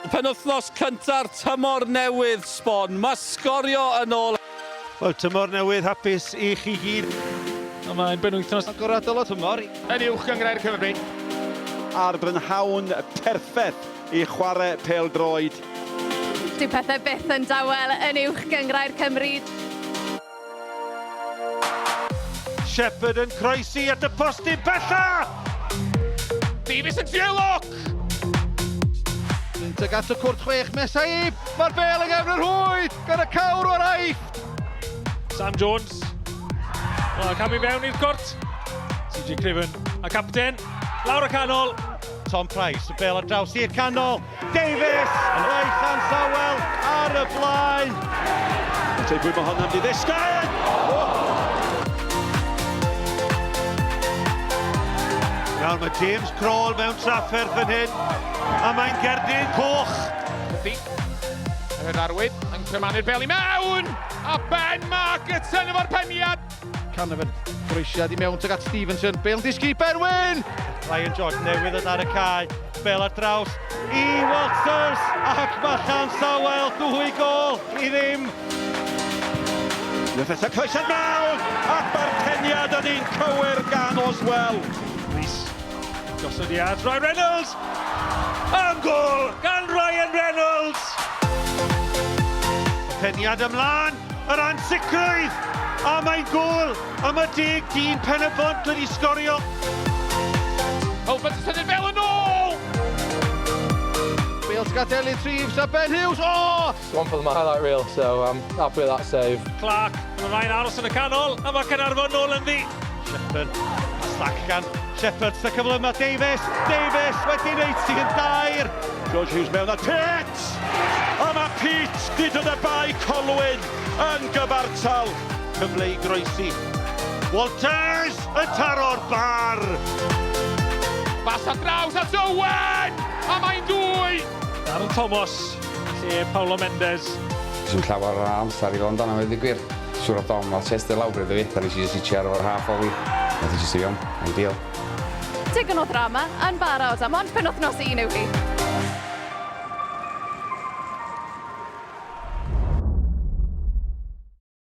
Penwythnos cynta'r tymor newydd sbon. Mae sgorio yn ôl. Wel, tymor newydd hapus I chi gyd. Mae'n benwythnos Agoriadol o tymor. Yn uwch gyngrair Cymru. A'r brynhawn perffaith I chwarae pêl-droed. Dyw pethau byth yn dawel yn uwch gyngrair Cymru. Shepherd yn croesi at y postyn bella! Davies yn triolwg! Gyntaf at y cwrt 6 mesau. Mae'r bel yn gefn yr hwyd gan y cawr o'r aifft. Sam Jones. Wel, cam I fewn i'r cwrt. CJ Cryfyn a capten. Lawr y canol. Tom Price, y bel ar draws i'r canol. Davies! Reith Llansawel ar y blaen. Teigwyd mae hwnna'n di ddisgyn! Nawr mae James Crawl mewn trafferth fan hyn. A mae'n gerdyn coch. Ydy. Yr arwyd yn cymanu'r bel I mewn! A Ben Margetson efo'r peniad! Canavan groesiad I mewn tuag at Stevenson. Bel yn disgu Benwyn! Ryan George newydd yn ar y cae. Bel ar draws I Walters. Ac mae Llansawel 2 gol I ddim. Wythnos y coesad mewn! Ac mae'r peniad yn un cywir gan Oswell. Rhys. Gosod I at Ryan Reynolds. Am gol gan Ryan Reynolds. Y peniad ymlaen. Yr ansicrwydd. A mae'n gol. A mae 10 dyn Pen-y-bont wedi sgorio. Holbert yn sydyn bel yn ôl! Bale's got Ellie Treves a Ben Hughes. Oh! It's one for the highlight reel, so I'm happy with that save. Clark. Mae Ryan aros yn y canol. A mae Cynarfon nôl yn ddi. Shepherd. Slack gan Shepherd. Sy'n cyfle yma Davies. Davies wedi wneud sy'n yn dair. George Hughes mewn at Pete! A mae Pete gyda y bai Colwyn yn gyfartal. Cyfle I groesi. Walters yn taro'r bar. Bas ar draws at Owen! A mae'n dwy! Darren Thomas. Lle Paulo Mendes. Dwi'n llawer o amser I fod amdano fe gwir. Siwr o dom, fel Chester lawr iddo fi. Da ni eisiau sitio ar o'r half o fi. Nath I jyst I fewn. Ideal. Digon o ddrama yn barod am ond penwythnos un yw hi.